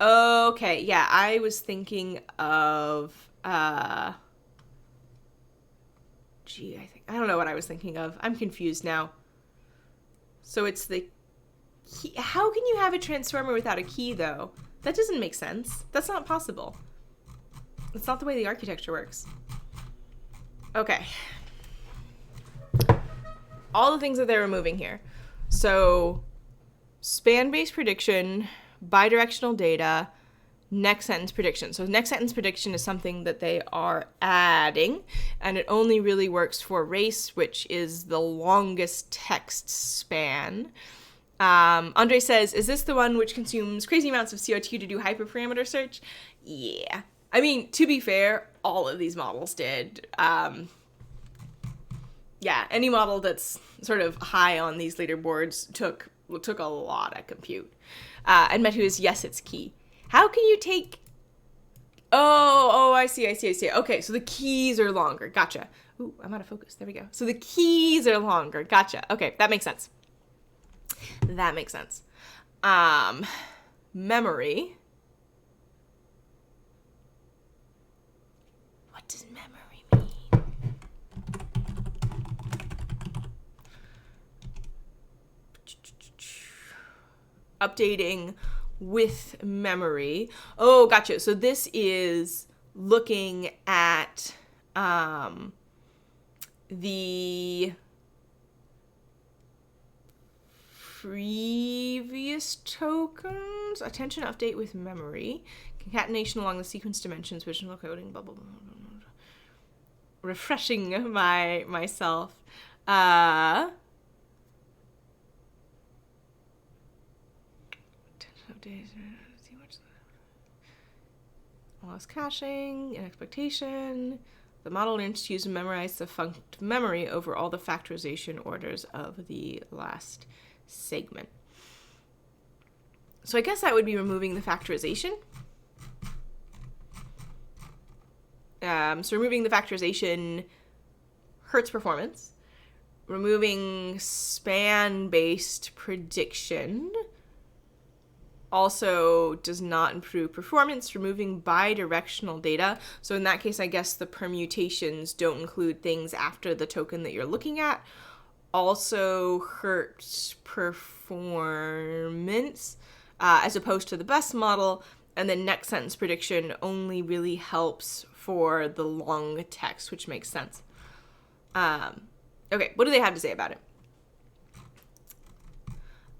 Speaker 1: Okay, yeah, I was thinking of, I don't know what I was thinking of. I'm confused now. So it's the key. How can you have a transformer without a key, though? That doesn't make sense. That's not possible. That's not the way the architecture works. Okay. All the things that they're removing here. So, span-based prediction, bidirectional data, next sentence prediction. So next sentence prediction is something that they are adding, and it only really works for race, which is the longest text span. Andre says, is this the one which consumes crazy amounts of CO2 to do hyperparameter search? Yeah. I mean, to be fair, all of these models did. Yeah, any model that's sort of high on these leaderboards took a lot of compute. And Metu is, yes, it's key. How can you take... Oh, I see. Okay, so the keys are longer. Gotcha. Ooh, I'm out of focus. There we go. So the keys are longer. Gotcha. Okay, that makes sense. Memory. What does memory mean? Updating with memory. Oh, gotcha. So this is looking at the previous tokens. Attention update with memory. Concatenation along the sequence dimensions, visual coding, blah, blah, blah, blah, blah. Refreshing myself. Attention update. Lost caching, in expectation. The model learns to use and memorize the defunct memory over all the factorization orders of the last segment. So I guess that would be removing the factorization. So removing the factorization hurts performance. Removing span-based prediction also does not improve performance. Removing bidirectional data. So in that case, I guess the permutations don't include things after the token that you're looking at. Also hurts performance as opposed to the best model. And then next sentence prediction only really helps for the long text, which makes sense. Okay, what do they have to say about it?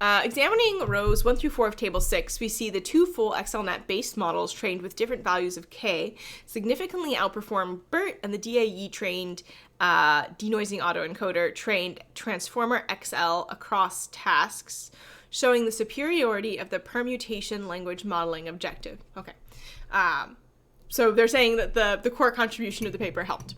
Speaker 1: Examining rows 1 through 4 of table 6, we see the two full XLNet based models trained with different values of K significantly outperform BERT and the DAE trained denoising autoencoder trained Transformer XL across tasks, showing the superiority of the permutation language modeling objective. Okay. So they're saying that the core contribution of the paper helped.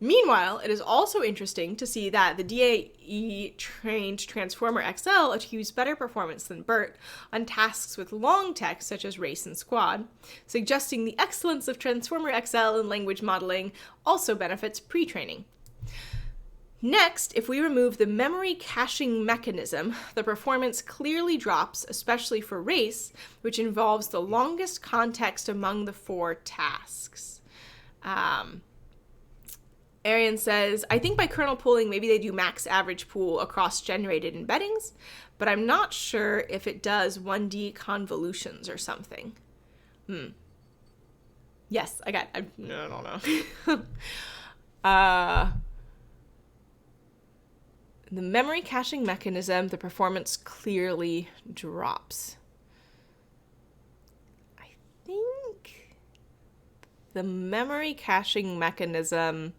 Speaker 1: Meanwhile, it is also interesting to see that the DAE-trained Transformer XL achieves better performance than BERT on tasks with long text such as race and squad, suggesting the excellence of Transformer XL in language modeling also benefits pre-training. Next, if we remove the memory caching mechanism, the performance clearly drops, especially for race, which involves the longest context among the 4 tasks. Arian says, I think by kernel pooling, maybe they do max average pool across generated embeddings, but I'm not sure if it does 1D convolutions or something. Yes, I don't know. The memory caching mechanism, the performance clearly drops. I think the memory caching mechanism,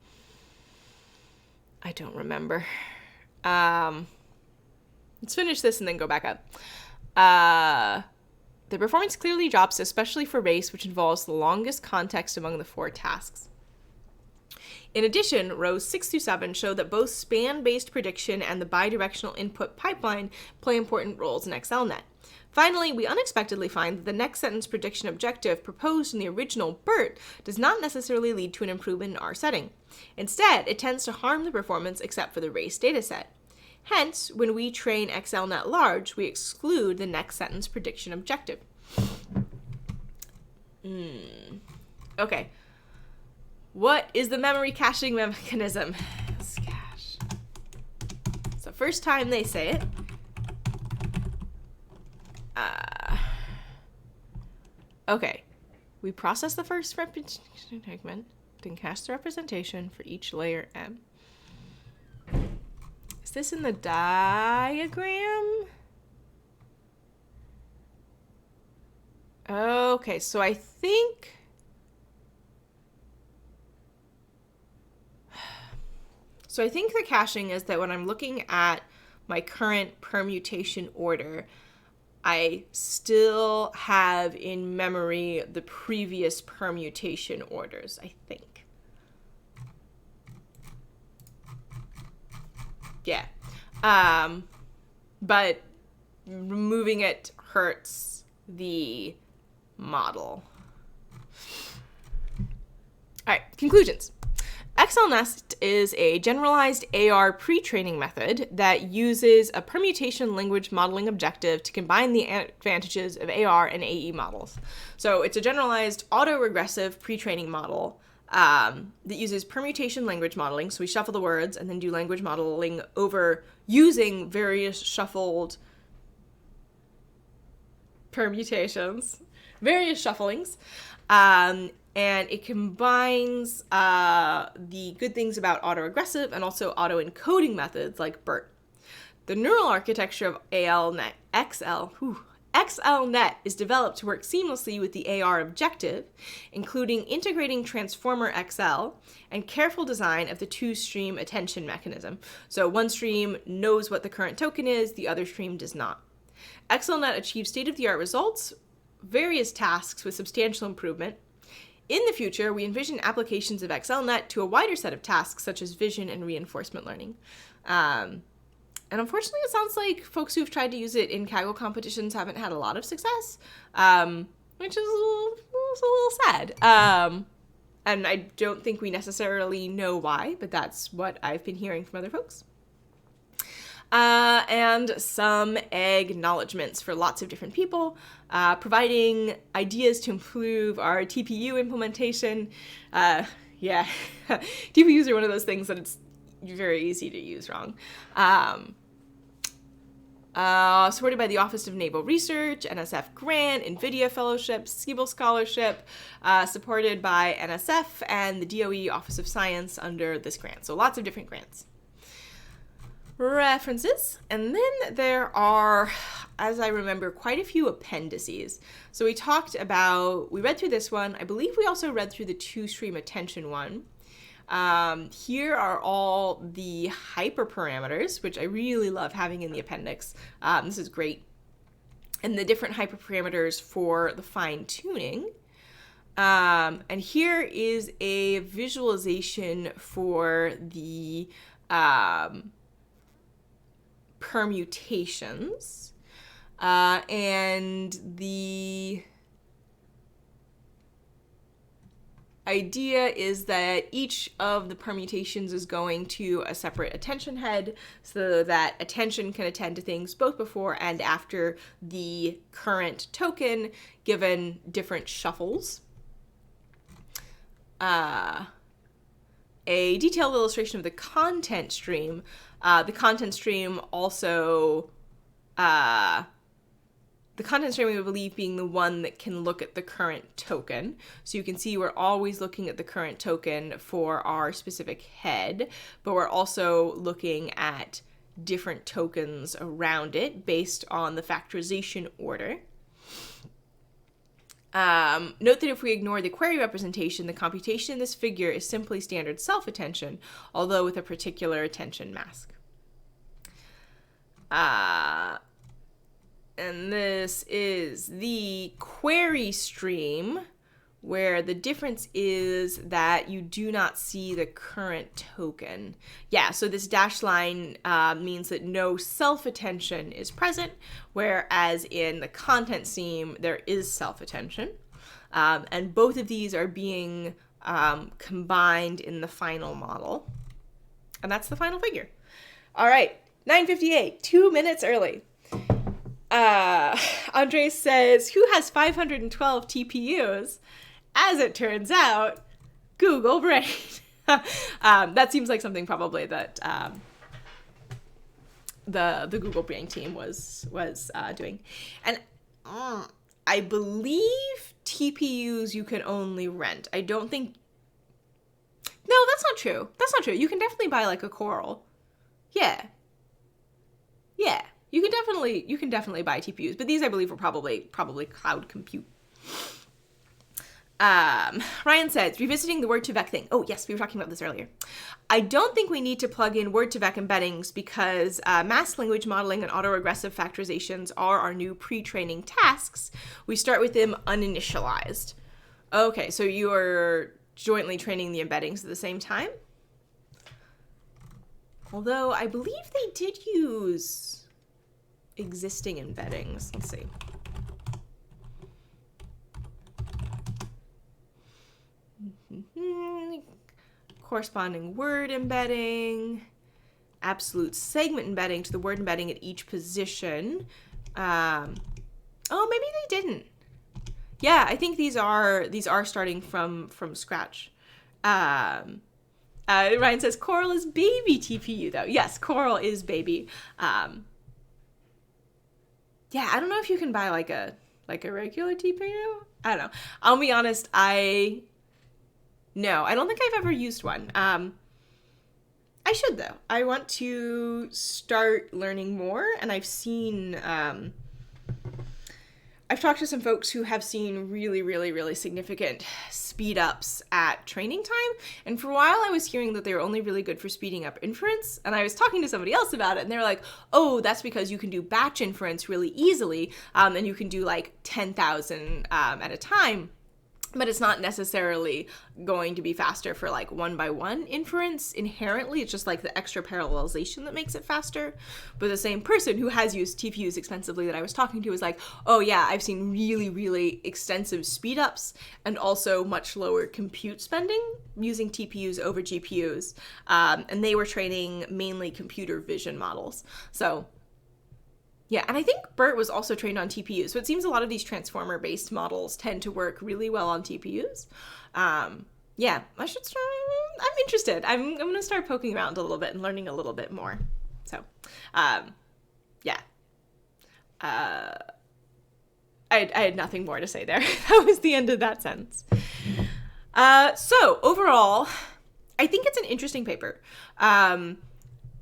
Speaker 1: I don't remember. Let's finish this and then go back up. The performance clearly drops, especially for race, which involves the longest context among the 4 tasks. In addition, rows 6 through 7 show that both span-based prediction and the bidirectional input pipeline play important roles in XLNet. Finally, we unexpectedly find that the next sentence prediction objective proposed in the original BERT does not necessarily lead to an improvement in our setting. Instead, it tends to harm the performance except for the race dataset. Hence, when we train XLNet large, we exclude the next sentence prediction objective. Okay. What is the memory caching mechanism? Cache. It's the first time they say it. Okay. We process the first representation segment, then cache the representation for each layer M. Is this in the diagram? Okay, so I think the caching is that when I'm looking at my current permutation order, I still have in memory the previous permutation orders, I think. Yeah. But removing it hurts the model. All right, conclusions. XLNet is a generalized AR pre-training method that uses a permutation language modeling objective to combine the advantages of AR and AE models. So it's a generalized autoregressive pre-training model that uses permutation language modeling. So we shuffle the words and then do language modeling over using various shuffled permutations, various shufflings. And it combines the good things about autoregressive and also autoencoding methods like BERT. The neural architecture of XLNet is developed to work seamlessly with the AR objective, including integrating Transformer XL and careful design of the two-stream attention mechanism. So one stream knows what the current token is, the other stream does not. XLNet achieves state-of-the-art results, various tasks with substantial improvement. In the future, we envision applications of XLNet to a wider set of tasks such as vision and reinforcement learning. And unfortunately, it sounds like folks who've tried to use it in Kaggle competitions haven't had a lot of success, which is a little sad. And I don't think we necessarily know why, but that's what I've been hearing from other folks. And some acknowledgements for lots of different people, providing ideas to improve our TPU implementation. TPUs are one of those things that it's very easy to use wrong. Supported by the Office of Naval Research, NSF Grant, NVIDIA Fellowship, Siebel Scholarship, supported by NSF and the DOE Office of Science under this grant. So lots of different grants. References, and then there are, as I remember, quite a few appendices. So we read through this one. I believe we also read through the two-stream attention one. Here are all the hyperparameters, which I really love having in the appendix. This is great. And the different hyperparameters for the fine-tuning. And here is a visualization for the permutations, and the idea is that each of the permutations is going to a separate attention head so that attention can attend to things both before and after the current token given different shuffles. A detailed illustration of the content stream. The content stream we believe being the one that can look at the current token. So you can see we're always looking at the current token for our specific head, but we're also looking at different tokens around it based on the factorization order. Note that if we ignore the query representation, the computation in this figure is simply standard self-attention, although with a particular attention mask. And this is the query stream, where the difference is that you do not see the current token. Yeah, so this dashed line means that no self-attention is present, whereas in the content stream, there is self-attention. And both of these are being combined in the final model. And that's the final figure. All right, 9:58, 2 minutes early. Andre says, who has 512 TPUs? As it turns out, Google Brain. That seems like something probably that the Google Brain team was doing. And I believe TPUs you can only rent. I don't think... No, that's not true. That's not true. You can definitely buy like a Coral. Yeah. You can definitely buy TPUs, but these I believe are probably cloud compute. Ryan says, revisiting the Word2Vec thing. Oh, yes, we were talking about this earlier. I don't think we need to plug in Word2Vec embeddings because masked language modeling and autoregressive factorizations are our new pre-training tasks. We start with them uninitialized. Okay, so you are jointly training the embeddings at the same time? Although I believe they did use existing embeddings. Let's see. Corresponding word embedding, absolute segment embedding to the word embedding at each position. Oh, maybe they didn't. Yeah, I think these are starting from scratch. Ryan says Coral is baby TPU though. Yes, Coral is baby. Yeah, I don't know if you can buy like a regular TPU. I don't know. I'll be honest, No, I don't think I've ever used one. I I should, though. I want to start learning more, and I've talked to some folks who have seen really, really, really significant speed ups at training time. And for a while, I was hearing that they were only really good for speeding up inference. And I was talking to somebody else about it, and they were like, oh, that's because you can do batch inference really easily, and you can do like 10,000 at a time. But it's not necessarily going to be faster for like one-by-one inference inherently. It's just like the extra parallelization that makes it faster. But the same person who has used TPUs extensively that I was talking to was like, oh yeah, I've seen really, really extensive speed-ups and also much lower compute spending using TPUs over GPUs. And they were training mainly computer vision models. So yeah, and I think BERT was also trained on TPUs, so it seems a lot of these transformer-based models tend to work really well on TPUs. Yeah, I should start. I'm interested. I'm going to start poking around a little bit and learning a little bit more. So, yeah. I had nothing more to say there. That was the end of that sentence. So overall, I think it's an interesting paper.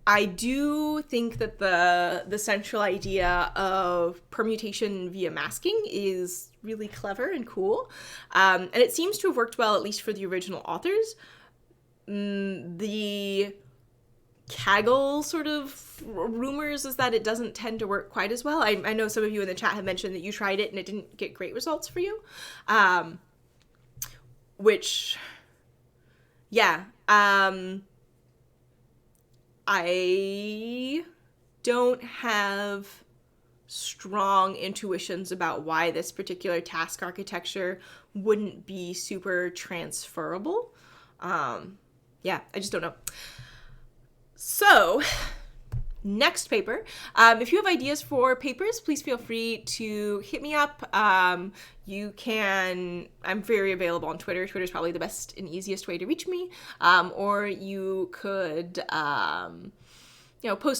Speaker 1: I do think that the central idea of permutation via masking is really clever and cool. And it seems to have worked well, at least for the original authors. The Kaggle sort of rumors is that it doesn't tend to work quite as well. I know some of you in the chat have mentioned that you tried it and it didn't get great results for you. Which, yeah. I don't have strong intuitions about why this particular task architecture wouldn't be super transferable. Yeah, I just don't know. So, next paper. If you have ideas for papers, please feel free to hit me up. I'm very available on Twitter. Twitter's probably the best and easiest way to reach me. Or you could, post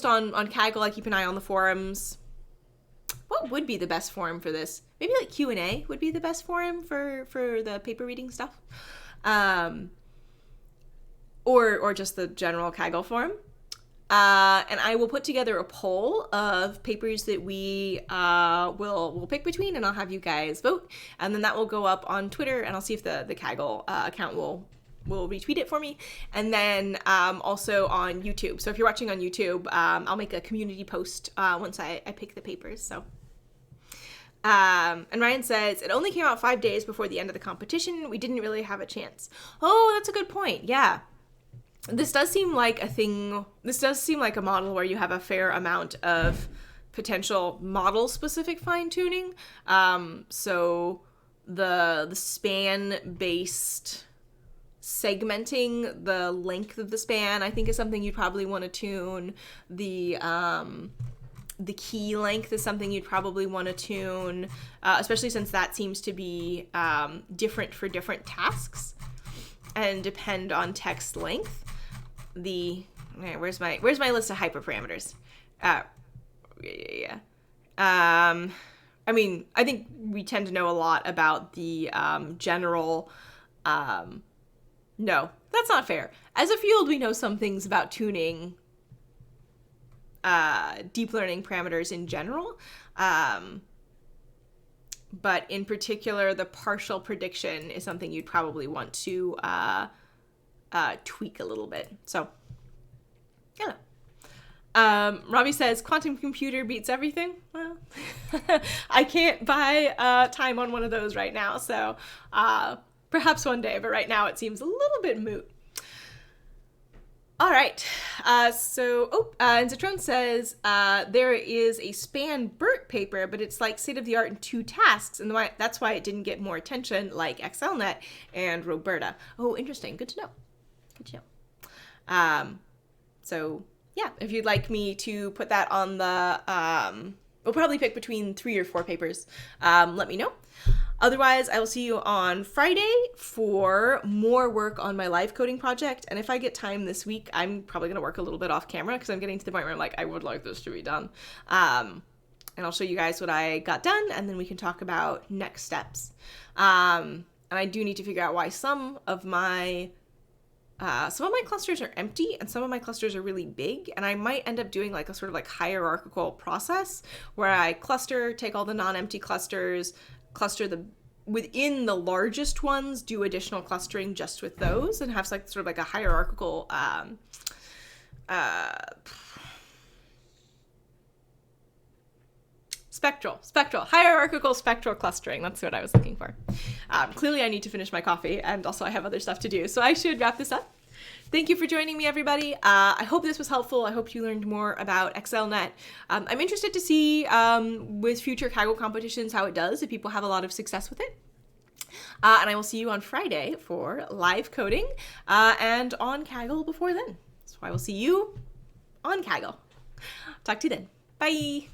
Speaker 1: on Kaggle. I keep an eye on the forums. What would be the best forum for this? Maybe like Q&A would be the best forum for the paper reading stuff. Or just the general Kaggle forum. And I will put together a poll of papers that we will pick between, and I'll have you guys vote. And then that will go up on Twitter, and I'll see if the Kaggle account will retweet it for me. And then also on YouTube. So if you're watching on YouTube, I'll make a community post once I pick the papers. So. And Ryan says, it only came out 5 days before the end of the competition. We didn't really have a chance. Oh, that's a good point. Yeah. This does seem like a model where you have a fair amount of potential model-specific fine-tuning. So the span-based segmenting, the length of the span, I think is something you'd probably want to tune. The key length is something you'd probably want to tune, especially since that seems to be different for different tasks and depend on text length. Where's my list of hyperparameters? I mean, I think we tend to know a lot about the general. No, that's not fair. As a field, we know some things about tuning deep learning parameters in general. But in particular, the partial prediction is something you'd probably want to tweak a little bit. So, yeah. Robbie says, quantum computer beats everything. Well, I can't buy time on one of those right now, so perhaps one day, but right now it seems a little bit moot. All right, and Zatron says, there is a span BERT paper, but it's like state-of-the-art in 2 tasks, and that's why it didn't get more attention, like XLNet and Roberta. Oh, interesting. Good to know. So, yeah, if you'd like me to put that on the, we'll probably pick between 3 or 4 papers, let me know. Otherwise, I will see you on Friday for more work on my live coding project. And if I get time this week, I'm probably going to work a little bit off camera because I'm getting to the point where I'm like, I would like this to be done. And I'll show you guys what I got done, and then we can talk about next steps. And I do need to figure out why some of my some of my clusters are empty and some of my clusters are really big, and I might end up doing like a sort of like hierarchical process where I cluster, take all the non-empty clusters, cluster the within the largest ones, do additional clustering just with those, and have like sort of like a hierarchical hierarchical spectral clustering. That's what I was looking for. Clearly I need to finish my coffee, and also I have other stuff to do, so I should wrap this up. Thank you for joining me, everybody. I hope this was helpful. I hope you learned more about XLNet. I'm interested to see with future Kaggle competitions how it does, if people have a lot of success with it. And I will see you on Friday for live coding and on Kaggle before then. So I will see you on Kaggle. Talk to you then. Bye.